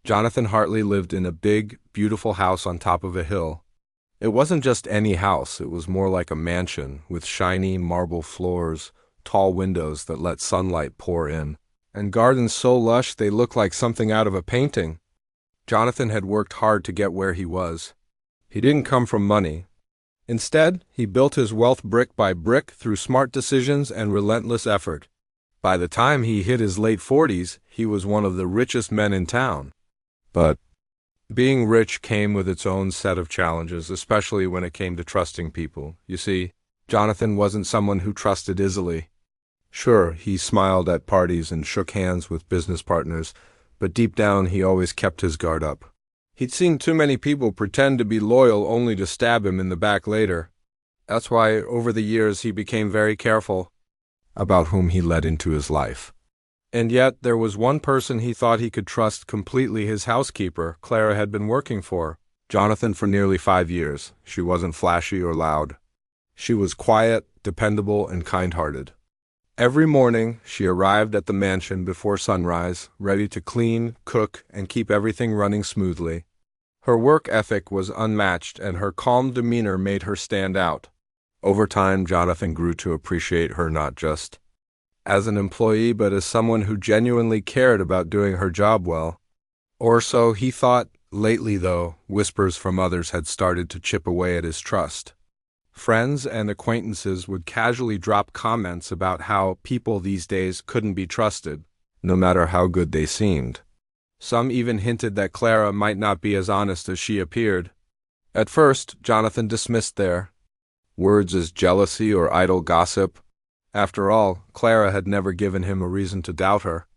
Jonathan Hartley lived in a big, beautiful house on top of a hill. It wasn't just any house, it was more like a mansion with shiny marble floors, tall windows that let sunlight pour in, and gardens so lush they looked like something out of a painting. Jonathan had worked hard to get where he was. He didn't come from money. Instead, he built his wealth brick by brick through smart decisions and relentless effort. By the time he hit his late 40s, he was one of the richest men in town. But being rich came with its own set of challenges, especially when it came to trusting people. You see, Jonathan wasn't someone who trusted easily. Sure, he smiled at parties and shook hands with business partners, but deep down he always kept his guard up. He'd seen too many people pretend to be loyal only to stab him in the back later. That's why, over the years, he became very careful about whom he let into his life. And yet, there was one person he thought he could trust completely: his housekeeper, Clara had been working for Jonathan for nearly 5 years. She wasn't flashy or loud. She was quiet, dependable, and kind-hearted. Every morning, she arrived at the mansion before sunrise, ready to clean, cook, and keep everything running smoothly. Her work ethic was unmatched, and her calm demeanor made her stand out. Over time, Jonathan grew to appreciate her not just as an employee, but as someone who genuinely cared about doing her job well. Or so he thought. Lately, though, whispers from others had started to chip away at his trust. Friends and acquaintances would casually drop comments about how people these days couldn't be trusted, no matter how good they seemed. Some even hinted that Clara might not be as honest as she appeared. At first, Jonathan dismissed their words as jealousy or idle gossip. After all, Clara had never given him a reason to doubt her.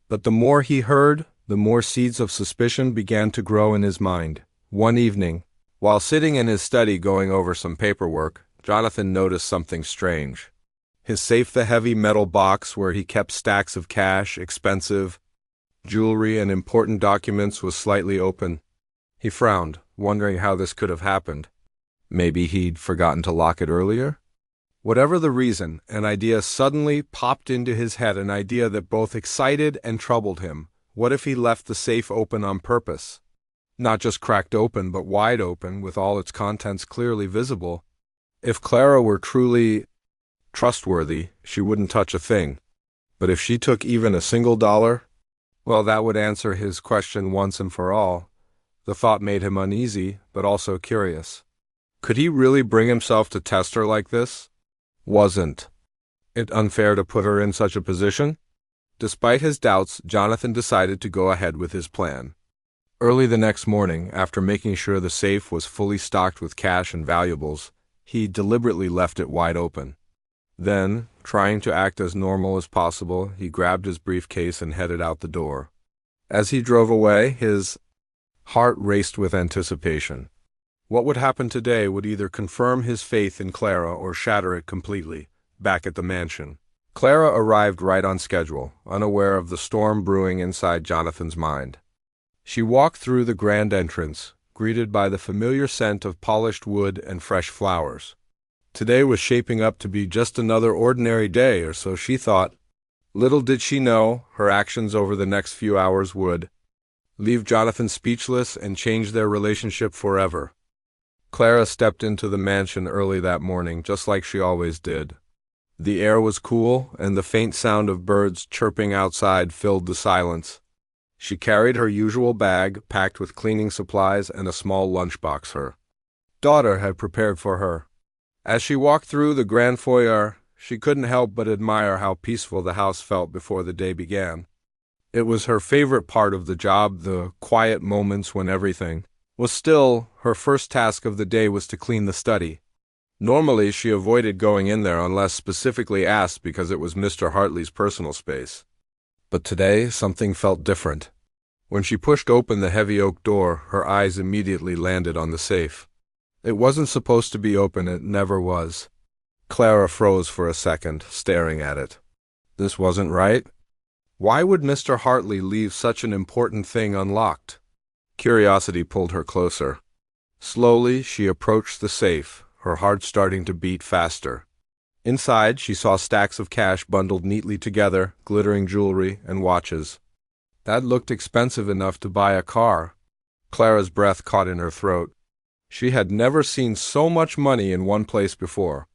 But the more he heard, the more seeds of suspicion began to grow in his mind. One evening, while sitting in his study going over some paperwork, Jonathan noticed something strange. His safe, the heavy metal box where he kept stacks of cash, expensive jewelry, and important documents, was slightly open. He frowned, wondering how this could have happened. Maybe he'd forgotten to lock it earlier? Whatever the reason, an idea suddenly popped into his head, an idea that both excited and troubled him. What if he left the safe open on purpose? Not just cracked open, but wide open, with all its contents clearly visible. If Clara were truly trustworthy, she wouldn't touch a thing. But if she took even a single dollar, well, that would answer his question once and for all. The thought made him uneasy, but also curious. Could he really bring himself to test her like this? Wasn't it unfair to put her in such a position? Despite his doubts, Jonathan decided to go ahead with his plan. Early the next morning, after making sure the safe was fully stocked with cash and valuables, he deliberately left it wide open. Then, trying to act as normal as possible, he grabbed his briefcase and headed out the door. As he drove away, his heart raced with anticipation. What would happen today would either confirm his faith in Clara or shatter it completely. Back at the mansion, Clara arrived right on schedule, unaware of the storm brewing inside Jonathan's mind. She walked through the grand entrance, greeted by the familiar scent of polished wood and fresh flowers. Today was shaping up to be just another ordinary day, or so she thought. Little did she know, her actions over the next few hours would leave Jonathan speechless and change their relationship forever. Clara stepped into the mansion early that morning, just like she always did. The air was cool, and the faint sound of birds chirping outside filled the silence. She carried her usual bag, packed with cleaning supplies and a small lunchbox her daughter had prepared for her. As she walked through the grand foyer, she couldn't help but admire how peaceful the house felt before the day began. It was her favorite part of the job, the quiet moments when everything was still. Her first task of the day was to clean the study. Normally, she avoided going in there unless specifically asked because it was Mr. Hartley's personal space. But today, something felt different. When she pushed open the heavy oak door, her eyes immediately landed on the safe. It wasn't supposed to be open, it never was. Clara froze for a second, staring at it. This wasn't right. Why would Mr. Hartley leave such an important thing unlocked? Curiosity pulled her closer. Slowly, she approached the safe, her heart starting to beat faster. Inside, she saw stacks of cash bundled neatly together, glittering jewelry and watches. That looked expensive enough to buy a car. Clara's breath caught in her throat. She had never seen so much money in one place before.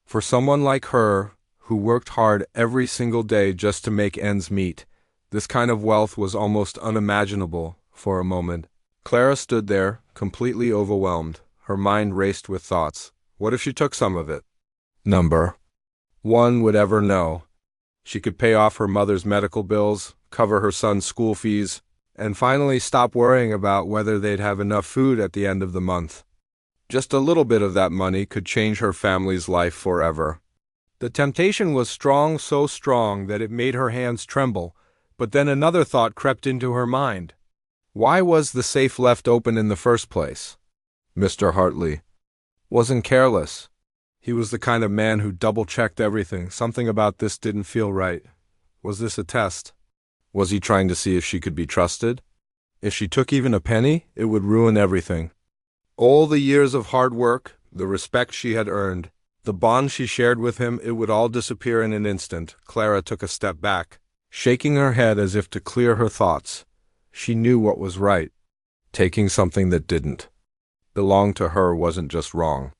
For someone like her, who worked hard every single day just to make ends meet, this kind of wealth was almost unimaginable. For a moment, Clara stood there, completely overwhelmed. Her mind raced with thoughts. What if she took some of it? Number one would ever know. She could pay off her mother's medical bills, cover her son's school fees, and finally stop worrying about whether they'd have enough food at the end of the month. Just a little bit of that money could change her family's life forever. The temptation was strong, so strong that it made her hands tremble, but then another thought crept into her mind. Why was the safe left open in the first place? Mr. Hartley wasn't careless. He was the kind of man who double-checked everything. Something about this didn't feel right. Was this a test? Was he trying to see if she could be trusted? If she took even a penny, it would ruin everything. All the years of hard work, the respect she had earned, the bond she shared with him, it would all disappear in an instant. Clara took a step back, shaking her head as if to clear her thoughts. She knew what was right. Taking something that didn't belong to her wasn't just wrong.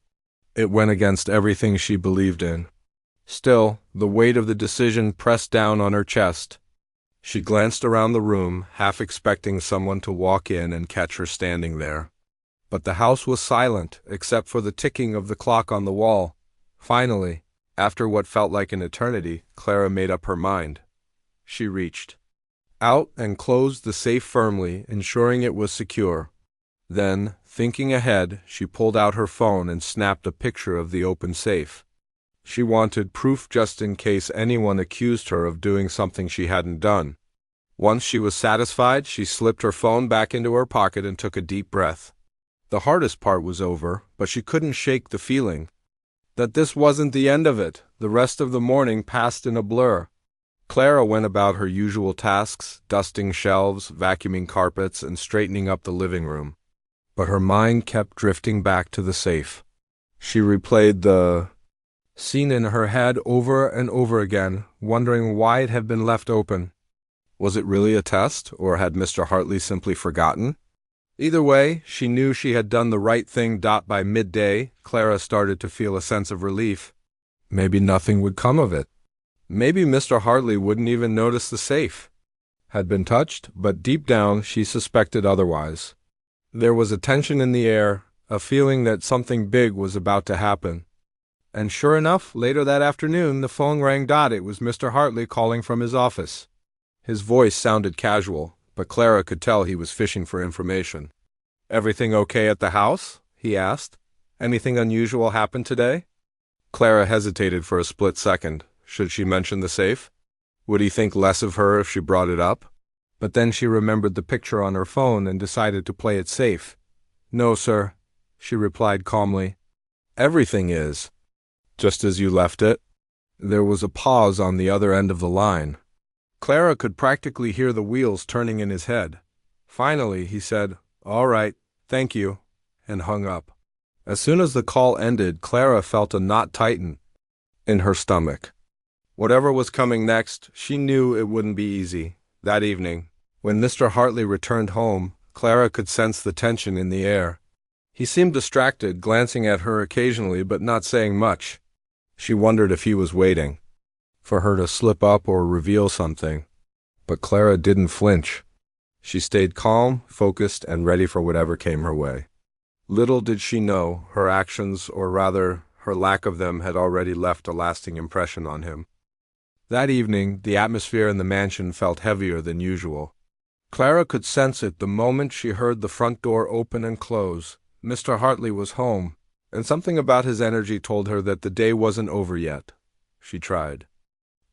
It went against everything she believed in. Still, the weight of the decision pressed down on her chest. She glanced around the room, half expecting someone to walk in and catch her standing there. But the house was silent, except for the ticking of the clock on the wall. Finally, after what felt like an eternity, Clara made up her mind. She reached out and closed the safe firmly, ensuring it was secure. Then, thinking ahead, she pulled out her phone and snapped a picture of the open safe. She wanted proof just in case anyone accused her of doing something she hadn't done. Once she was satisfied, she slipped her phone back into her pocket and took a deep breath. The hardest part was over, but she couldn't shake the feeling that this wasn't the end of it. The rest of the morning passed in a blur. Clara went about her usual tasks, dusting shelves, vacuuming carpets, and straightening up the living room. But her mind kept drifting back to the safe. She replayed the scene in her head over and over again, wondering why it had been left open. Was it really a test, or had Mr. Hartley simply forgotten? Either way, she knew she had done the right thing. By midday, Clara started to feel a sense of relief. Maybe nothing would come of it. Maybe Mr. Hartley wouldn't even notice the safe had been touched, but deep down she suspected otherwise. There was a tension in the air, a feeling that something big was about to happen. And sure enough, later that afternoon, the phone rang. It was Mr. Hartley calling from his office. His voice sounded casual, but Clara could tell he was fishing for information. "Everything okay at the house?" he asked. "Anything unusual happen today?" Clara hesitated for a split second. Should she mention the safe? Would he think less of her if she brought it up? But then she remembered the picture on her phone and decided to play it safe. "No, sir," she replied calmly. "Everything is just as you left it." There was a pause on the other end of the line. Clara could practically hear the wheels turning in his head. Finally, he said, "All right, thank you," and hung up. As soon as the call ended, Clara felt a knot tighten in her stomach. Whatever was coming next, she knew it wouldn't be easy. That evening, when Mr. Hartley returned home, Clara could sense the tension in the air. He seemed distracted, glancing at her occasionally but not saying much. She wondered if he was waiting for her to slip up or reveal something. But Clara didn't flinch. She stayed calm, focused, and ready for whatever came her way. Little did she know, her actions, or rather, her lack of them, had already left a lasting impression on him. That evening, the atmosphere in the mansion felt heavier than usual. Clara could sense it the moment she heard the front door open and close. Mr. Hartley was home, and something about his energy told her that the day wasn't over yet. She tried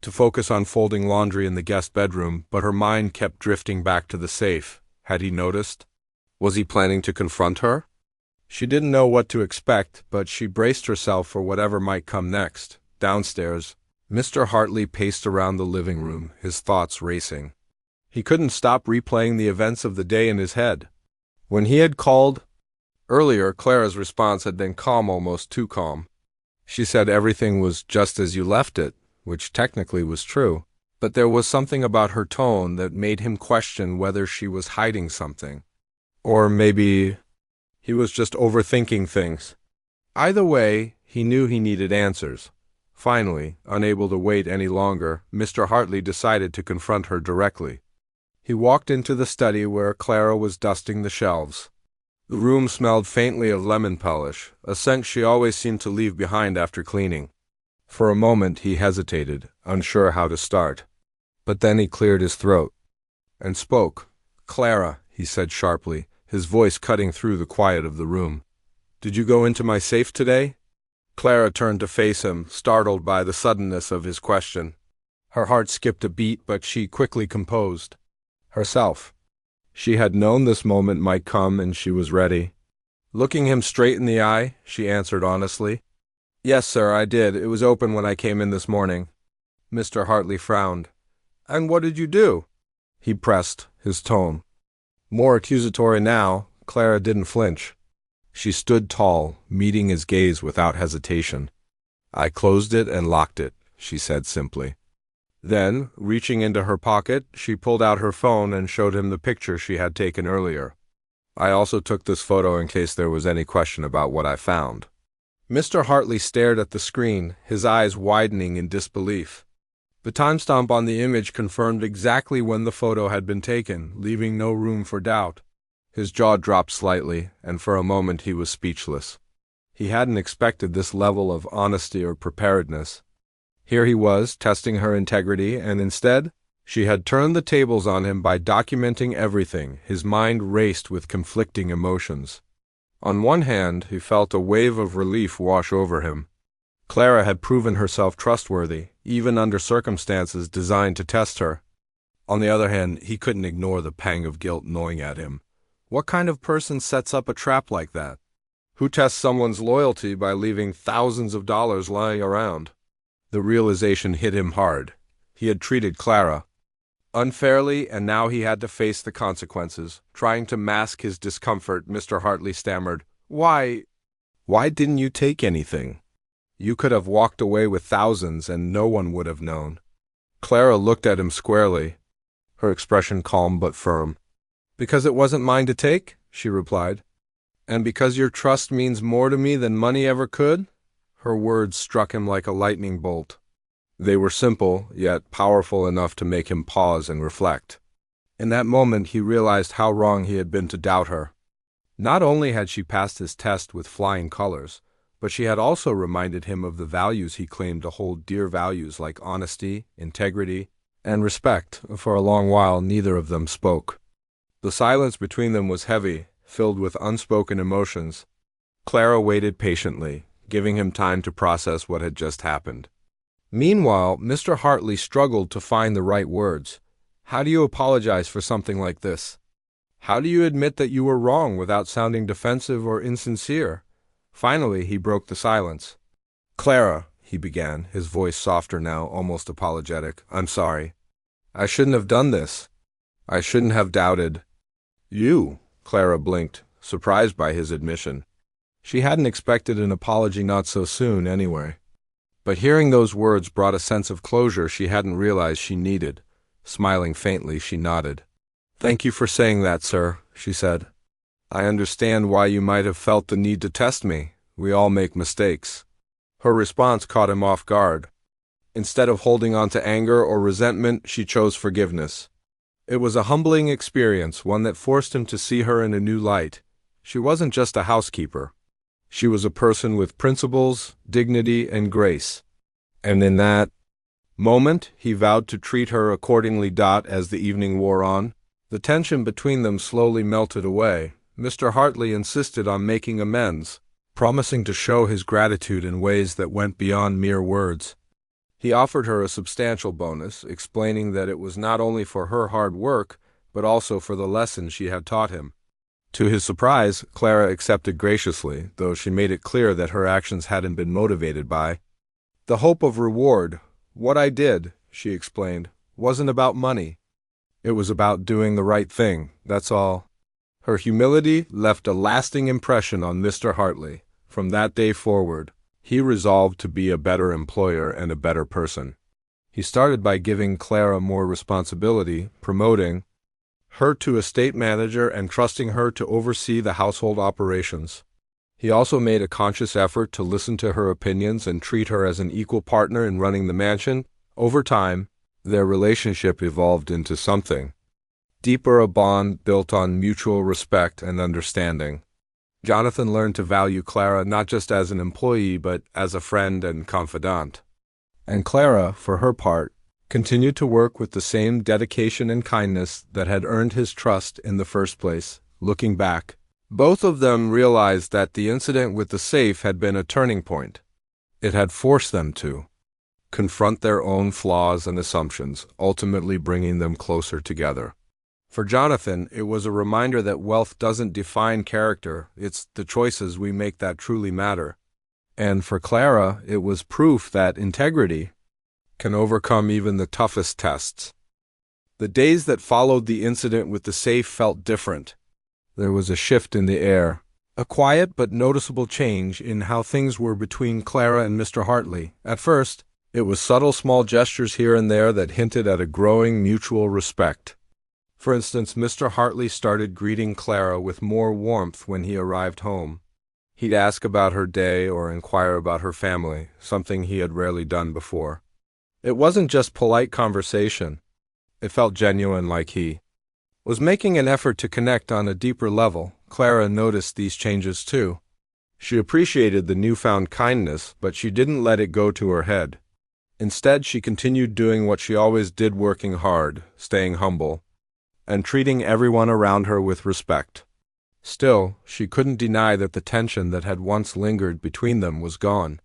to focus on folding laundry in the guest bedroom, but her mind kept drifting back to the safe. Had he noticed? Was he planning to confront her? She didn't know what to expect, but she braced herself for whatever might come next. Downstairs, Mr. Hartley paced around the living room, his thoughts racing. He couldn't stop replaying the events of the day in his head. When he had called earlier, Clara's response had been calm, almost too calm. She said everything was just as you left it, which technically was true. But there was something about her tone that made him question whether she was hiding something. Or maybe he was just overthinking things. Either way, he knew he needed answers. Finally, unable to wait any longer, Mr. Hartley decided to confront her directly. He walked into the study where Clara was dusting the shelves. The room smelled faintly of lemon polish, a scent she always seemed to leave behind after cleaning. For a moment he hesitated, unsure how to start. But then he cleared his throat and spoke. "Clara," he said sharply, his voice cutting through the quiet of the room. "Did you go into my safe today?" Clara turned to face him, startled by the suddenness of his question. Her heart skipped a beat, but she quickly composed herself. She had known this moment might come, and she was ready. Looking him straight in the eye, she answered honestly. "Yes, sir, I did. It was open when I came in this morning." Mr. Hartley frowned. "And what did you do?" he pressed, his tone more accusatory now. Clara didn't flinch. She stood tall, meeting his gaze without hesitation. "I closed it and locked it," she said simply. Then, reaching into her pocket, she pulled out her phone and showed him the picture she had taken earlier. "I also took this photo in case there was any question about what I found." Mr. Hartley stared at the screen, his eyes widening in disbelief. The timestamp on the image confirmed exactly when the photo had been taken, leaving no room for doubt. His jaw dropped slightly, and for a moment he was speechless. He hadn't expected this level of honesty or preparedness. Here he was, testing her integrity, and instead, she had turned the tables on him by documenting everything. His mind raced with conflicting emotions. On one hand, he felt a wave of relief wash over him. Clara had proven herself trustworthy, even under circumstances designed to test her. On the other hand, he couldn't ignore the pang of guilt gnawing at him. What kind of person sets up a trap like that? Who tests someone's loyalty by leaving thousands of dollars lying around? The realization hit him hard. He had treated Clara unfairly, and now he had to face the consequences. Trying to mask his discomfort, Mr. Hartley stammered, Why didn't you take anything? You could have walked away with thousands and no one would have known." Clara looked at him squarely, her expression calm but firm. "Because it wasn't mine to take," she replied. "And because your trust means more to me than money ever could?" Her words struck him like a lightning bolt. They were simple, yet powerful enough to make him pause and reflect. In that moment he realized how wrong he had been to doubt her. Not only had she passed his test with flying colors, but she had also reminded him of the values he claimed to hold dear, values like honesty, integrity, and respect. For a long while neither of them spoke. The silence between them was heavy, filled with unspoken emotions. Clara waited patiently, giving him time to process what had just happened. Meanwhile, Mr. Hartley struggled to find the right words. How do you apologize for something like this? How do you admit that you were wrong without sounding defensive or insincere? Finally, he broke the silence. "Clara," he began, his voice softer now, almost apologetic, "I'm sorry. I shouldn't have done this. I shouldn't have doubted." "You?" Clara blinked, surprised by his admission. She hadn't expected an apology not so soon, anyway. But hearing those words brought a sense of closure she hadn't realized she needed. Smiling faintly, she nodded. "Thank you for saying that, sir," she said. "I understand why you might have felt the need to test me. We all make mistakes." Her response caught him off guard. Instead of holding on to anger or resentment, she chose forgiveness. It was a humbling experience, one that forced him to see her in a new light. She wasn't just a housekeeper. She was a person with principles, dignity, and grace. And in that moment, he vowed to treat her accordingly. As the evening wore on, the tension between them slowly melted away. Mr. Hartley insisted on making amends, promising to show his gratitude in ways that went beyond mere words. He offered her a substantial bonus, explaining that it was not only for her hard work, but also for the lesson she had taught him. To his surprise, Clara accepted graciously, though she made it clear that her actions hadn't been motivated by the hope of reward. "What I did," she explained, "wasn't about money. It was about doing the right thing, that's all." Her humility left a lasting impression on Mr. Hartley. From that day forward, he resolved to be a better employer and a better person. He started by giving Clara more responsibility, promoting her to estate manager and trusting her to oversee the household operations. He also made a conscious effort to listen to her opinions and treat her as an equal partner in running the mansion. Over time, their relationship evolved into something deeper, a bond built on mutual respect and understanding. Jonathan learned to value Clara not just as an employee but as a friend and confidant. And Clara, for her part, continued to work with the same dedication and kindness that had earned his trust in the first place. Looking back, both of them realized that the incident with the safe had been a turning point. It had forced them to confront their own flaws and assumptions, ultimately bringing them closer together. For Jonathan, it was a reminder that wealth doesn't define character, it's the choices we make that truly matter. And for Clara, it was proof that integrity can overcome even the toughest tests. The days that followed the incident with the safe felt different. There was a shift in the air, a quiet but noticeable change in how things were between Clara and Mr. Hartley. At first, it was subtle small gestures here and there that hinted at a growing mutual respect. For instance, Mr. Hartley started greeting Clara with more warmth when he arrived home. He'd ask about her day or inquire about her family, something he had rarely done before. It wasn't just polite conversation. It felt genuine, like he was making an effort to connect on a deeper level. Clara noticed these changes too. She appreciated the newfound kindness, but she didn't let it go to her head. Instead, she continued doing what she always did, working hard, staying humble, and treating everyone around her with respect. Still, she couldn't deny that the tension that had once lingered between them was gone.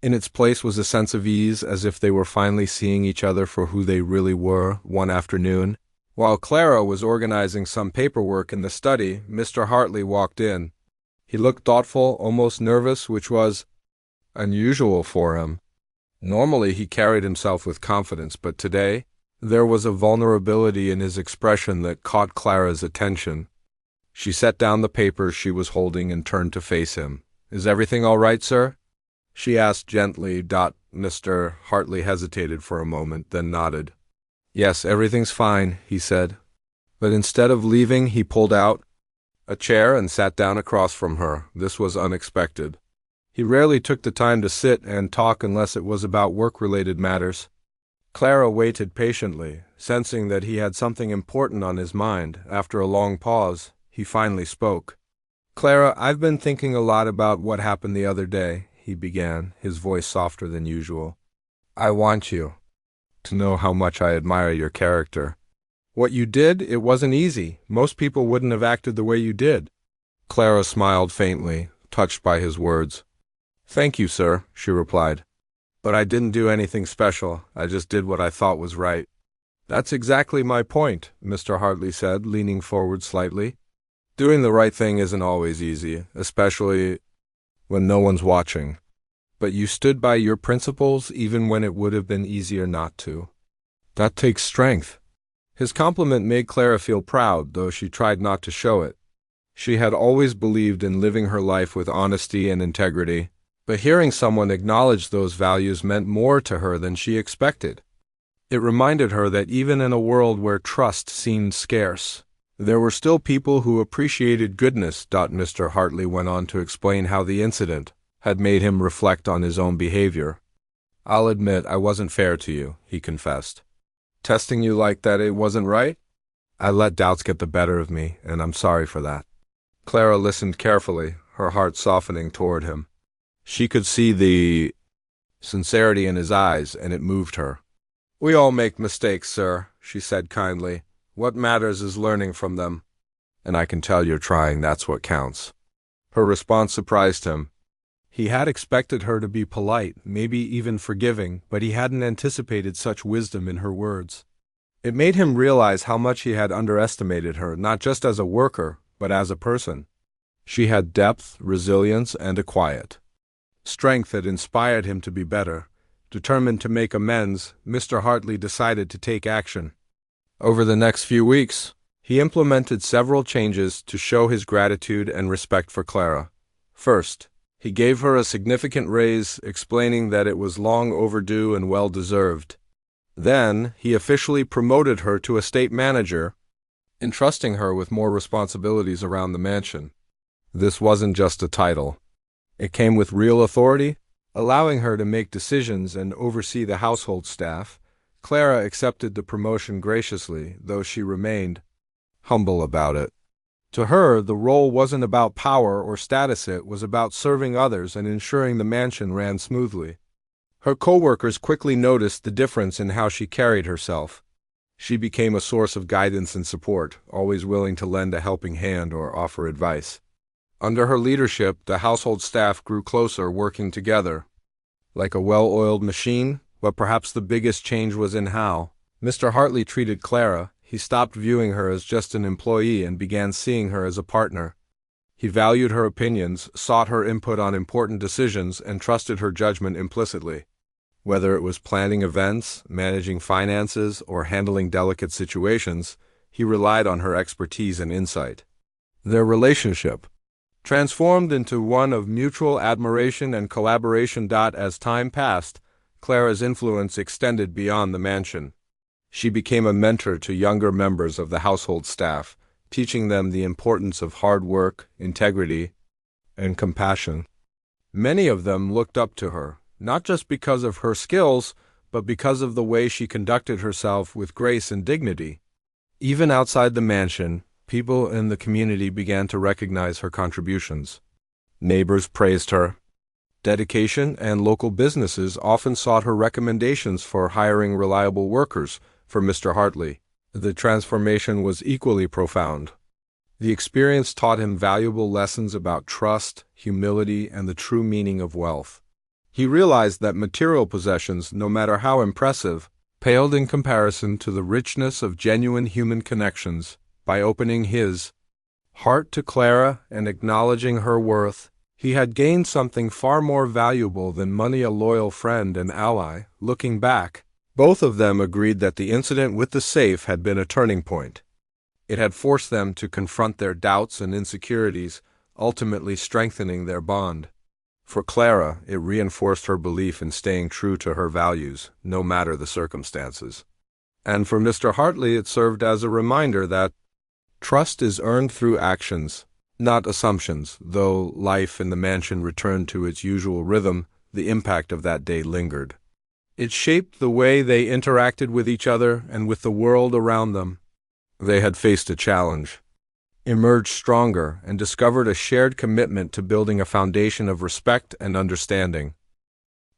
In its place was a sense of ease, as if they were finally seeing each other for who they really were. One afternoon, while Clara was organizing some paperwork in the study, Mr. Hartley walked in. He looked thoughtful, almost nervous, which was unusual for him. Normally he carried himself with confidence, but today there was a vulnerability in his expression that caught Clara's attention. She set down the papers she was holding and turned to face him. "Is everything all right, sir?" she asked gently. Mr. Hartley hesitated for a moment, then nodded. "Yes, everything's fine," he said. But instead of leaving, he pulled out a chair and sat down across from her. This was unexpected. He rarely took the time to sit and talk unless it was about work-related matters. Clara waited patiently, sensing that he had something important on his mind. After a long pause, he finally spoke. "Clara, I've been thinking a lot about what happened the other day," he began, his voice softer than usual. "I want you to know how much I admire your character. What you did, it wasn't easy. Most people wouldn't have acted the way you did." Clara smiled faintly, touched by his words. "Thank you, sir," she replied. "But I didn't do anything special. I just did what I thought was right." "That's exactly my point," Mr. Hartley said, leaning forward slightly. "Doing the right thing isn't always easy, especially when no one's watching. But you stood by your principles even when it would have been easier not to. That takes strength." His compliment made Clara feel proud, though she tried not to show it. She had always believed in living her life with honesty and integrity, but hearing someone acknowledge those values meant more to her than she expected. It reminded her that even in a world where trust seemed scarce, there were still people who appreciated goodness. Mr. Hartley went on to explain how the incident had made him reflect on his own behavior. "I'll admit I wasn't fair to you," he confessed. "Testing you like that, it wasn't right? I let doubts get the better of me, and I'm sorry for that." Clara listened carefully, her heart softening toward him. She could see the sincerity in his eyes, and it moved her. "We all make mistakes, sir," she said kindly. "What matters is learning from them. And I can tell you're trying, that's what counts." Her response surprised him. He had expected her to be polite, maybe even forgiving, but he hadn't anticipated such wisdom in her words. It made him realize how much he had underestimated her, not just as a worker, but as a person. She had depth, resilience, and a quiet strength that inspired him to be better. Determined to make amends, Mr. Hartley decided to take action. Over the next few weeks, he implemented several changes to show his gratitude and respect for Clara. First, he gave her a significant raise, explaining that it was long overdue and well-deserved. Then, he officially promoted her to estate manager, entrusting her with more responsibilities around the mansion. This wasn't just a title. It came with real authority, allowing her to make decisions and oversee the household staff. Clara accepted the promotion graciously, though she remained humble about it. To her, the role wasn't about power or status, it was about serving others and ensuring the mansion ran smoothly. Her co-workers quickly noticed the difference in how she carried herself. She became a source of guidance and support, always willing to lend a helping hand or offer advice. Under her leadership, the household staff grew closer, working together like a well-oiled machine, but perhaps the biggest change was in how Mr. Hartley treated Clara. He stopped viewing her as just an employee and began seeing her as a partner. He valued her opinions, sought her input on important decisions, and trusted her judgment implicitly. Whether it was planning events, managing finances, or handling delicate situations, he relied on her expertise and insight. Their relationship transformed into one of mutual admiration and collaboration. As time passed, Clara's influence extended beyond the mansion. She became a mentor to younger members of the household staff, teaching them the importance of hard work, integrity, and compassion. Many of them looked up to her, not just because of her skills, but because of the way she conducted herself with grace and dignity. Even outside the mansion, people in the community began to recognize her contributions. Neighbors praised her dedication, and local businesses often sought her recommendations for hiring reliable workers. For Mr. Hartley, the transformation was equally profound. The experience taught him valuable lessons about trust, humility, and the true meaning of wealth. He realized that material possessions, no matter how impressive, paled in comparison to the richness of genuine human connections. By opening his heart to Clara and acknowledging her worth, he had gained something far more valuable than money, a loyal friend and ally. Looking back, both of them agreed that the incident with the safe had been a turning point. It had forced them to confront their doubts and insecurities, ultimately strengthening their bond. For Clara, it reinforced her belief in staying true to her values, no matter the circumstances. And for Mr. Hartley, it served as a reminder that trust is earned through actions, not assumptions. Though life in the mansion returned to its usual rhythm, the impact of that day lingered. It shaped the way they interacted with each other and with the world around them. They had faced a challenge, emerged stronger, and discovered a shared commitment to building a foundation of respect and understanding.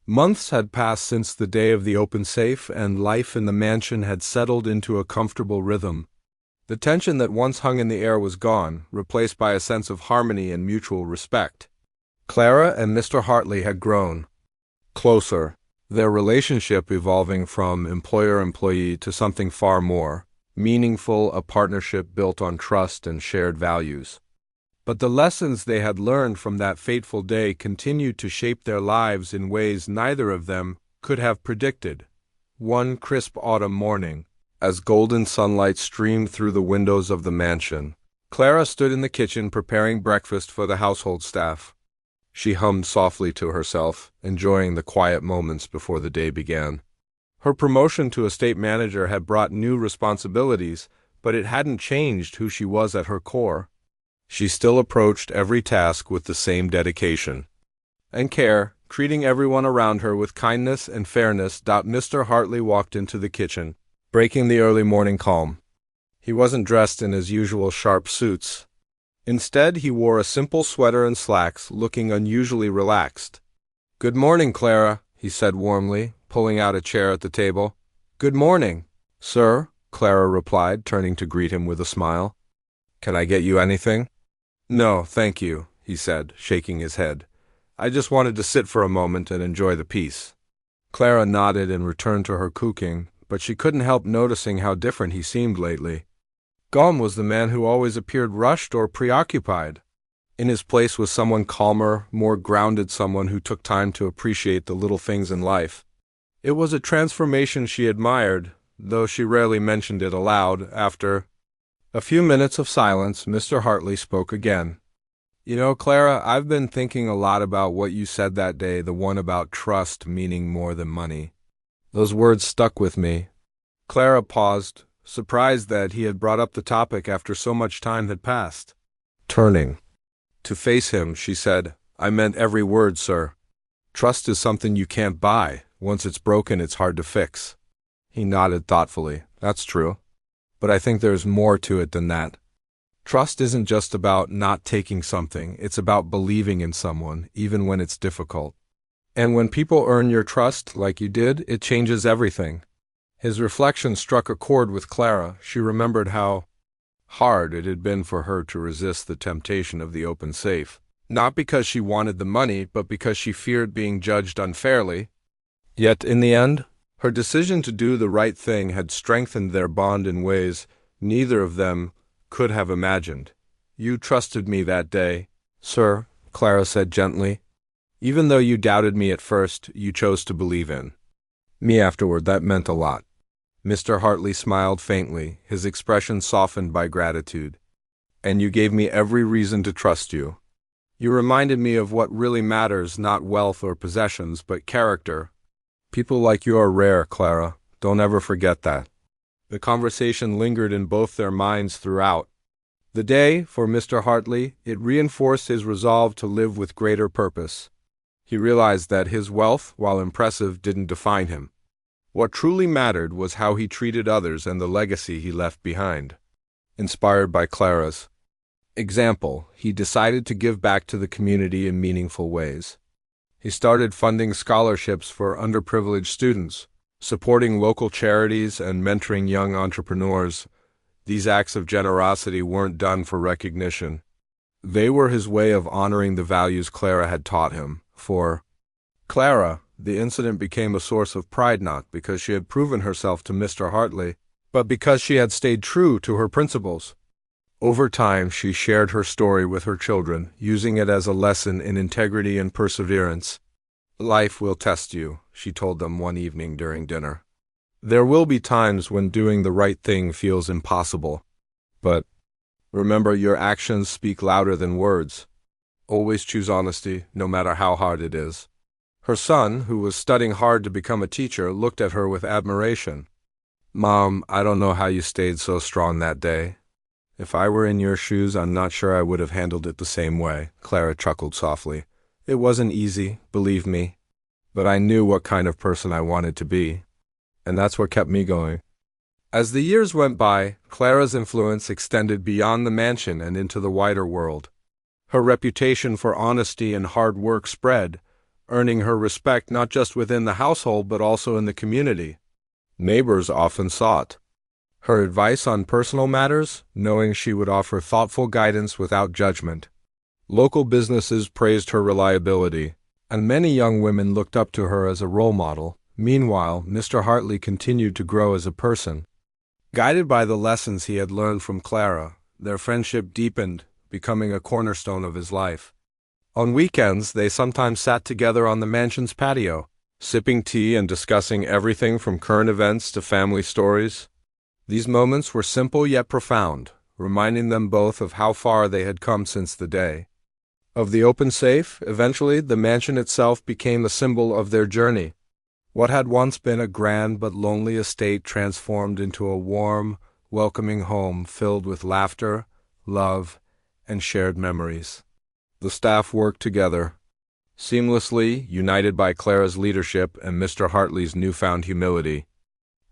Months had passed since the day of the open safe, and life in the mansion had settled into a comfortable rhythm. The tension that once hung in the air was gone, replaced by a sense of harmony and mutual respect. Clara and Mr. Hartley had grown closer, their relationship evolving from employer-employee to something far more meaningful, a partnership built on trust and shared values. But the lessons they had learned from that fateful day continued to shape their lives in ways neither of them could have predicted. One crisp autumn morning, as golden sunlight streamed through the windows of the mansion, Clara stood in the kitchen preparing breakfast for the household staff. She hummed softly to herself, enjoying the quiet moments before the day began. Her promotion to estate manager had brought new responsibilities, but it hadn't changed who she was at her core. She still approached every task with the same dedication and care, treating everyone around her with kindness and fairness. Mr. Hartley walked into the kitchen, breaking the early morning calm. He wasn't dressed in his usual sharp suits. Instead, he wore a simple sweater and slacks, looking unusually relaxed. "Good morning, Clara," he said warmly, pulling out a chair at the table. "Good morning, sir," Clara replied, turning to greet him with a smile. "Can I get you anything?" "No, thank you," he said, shaking his head. "I just wanted to sit for a moment and enjoy the peace." Clara nodded and returned to her cooking, but she couldn't help noticing how different he seemed lately. Gone was the man who always appeared rushed or preoccupied. In his place was someone calmer, more grounded, someone who took time to appreciate the little things in life. It was a transformation she admired, though she rarely mentioned it aloud. After a few minutes of silence, Mr. Hartley spoke again. "You know, Clara, I've been thinking a lot about what you said that day, the one about trust meaning more than money. Those words stuck with me. Clara paused, surprised that he had brought up the topic after so much time had passed. Turning to face him, she said, "I meant every word, sir. Trust is something you can't buy. Once it's broken, it's hard to fix." He nodded thoughtfully. "That's true. But I think there's more to it than that. Trust isn't just about not taking something, it's about believing in someone, even when it's difficult. And when people earn your trust, like you did, it changes everything." His reflection struck a chord with Clara. She remembered how hard it had been for her to resist the temptation of the open safe. Not because she wanted the money, but because she feared being judged unfairly. Yet, in the end, her decision to do the right thing had strengthened their bond in ways neither of them could have imagined. "You trusted me that day, sir," Clara said gently. "Even though you doubted me at first, you chose to believe in me afterward. That meant a lot." Mr. Hartley smiled faintly, his expression softened by gratitude. "And you gave me every reason to trust you. You reminded me of what really matters, not wealth or possessions, but character. People like you are rare, Clara. Don't ever forget that." The conversation lingered in both their minds throughout. The day, for Mr. Hartley, it reinforced his resolve to live with greater purpose. He realized that his wealth, while impressive, didn't define him. What truly mattered was how he treated others and the legacy he left behind. Inspired by Clara's example, he decided to give back to the community in meaningful ways. He started funding scholarships for underprivileged students, supporting local charities, and mentoring young entrepreneurs. These acts of generosity weren't done for recognition. They were his way of honoring the values Clara had taught him. For Clara, the incident became a source of pride not because she had proven herself to Mr. Hartley, but because she had stayed true to her principles. Over time, she shared her story with her children, using it as a lesson in integrity and perseverance. "Life will test you," she told them one evening during dinner. "There will be times when doing the right thing feels impossible. But remember, your actions speak louder than words. Always choose honesty, no matter how hard it is." Her son, who was studying hard to become a teacher, looked at her with admiration. "Mom, I don't know how you stayed so strong that day. If I were in your shoes, I'm not sure I would have handled it the same way," Clara chuckled softly. "It wasn't easy, believe me, but I knew what kind of person I wanted to be, and that's what kept me going." As the years went by, Clara's influence extended beyond the mansion and into the wider world. Her reputation for honesty and hard work spread, earning her respect not just within the household but also in the community. Neighbors often sought her advice on personal matters, knowing she would offer thoughtful guidance without judgment. Local businesses praised her reliability, and many young women looked up to her as a role model. Meanwhile, Mr. Hartley continued to grow as a person. Guided by the lessons he had learned from Clara, their friendship deepened, becoming a cornerstone of his life. On weekends, they sometimes sat together on the mansion's patio, sipping tea and discussing everything from current events to family stories. These moments were simple yet profound, reminding them both of how far they had come since the day of the open safe. Eventually, the mansion itself became a symbol of their journey. What had once been a grand but lonely estate transformed into a warm, welcoming home filled with laughter, love, and shared memories. The staff worked together, seamlessly, united by Clara's leadership and Mr. Hartley's newfound humility.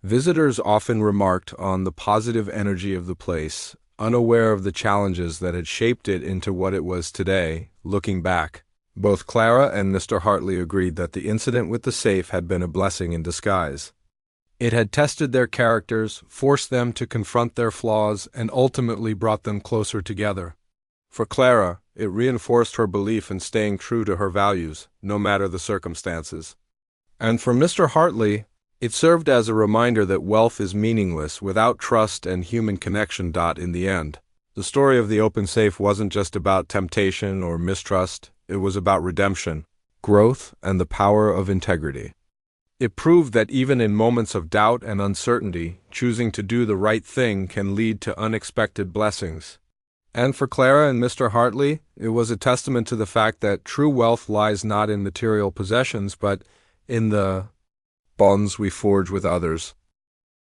Visitors often remarked on the positive energy of the place, unaware of the challenges that had shaped it into what it was today. Looking back, both Clara and Mr. Hartley agreed that the incident with the safe had been a blessing in disguise. It had tested their characters, forced them to confront their flaws, and ultimately brought them closer together. For Clara, it reinforced her belief in staying true to her values, no matter the circumstances. And for Mr. Hartley, it served as a reminder that wealth is meaningless without trust and human connection. In the end, the story of the open safe wasn't just about temptation or mistrust, it was about redemption, growth, and the power of integrity. It proved that even in moments of doubt and uncertainty, choosing to do the right thing can lead to unexpected blessings. And for Clara and Mr. Hartley, it was a testament to the fact that true wealth lies not in material possessions, but in the bonds we forge with others.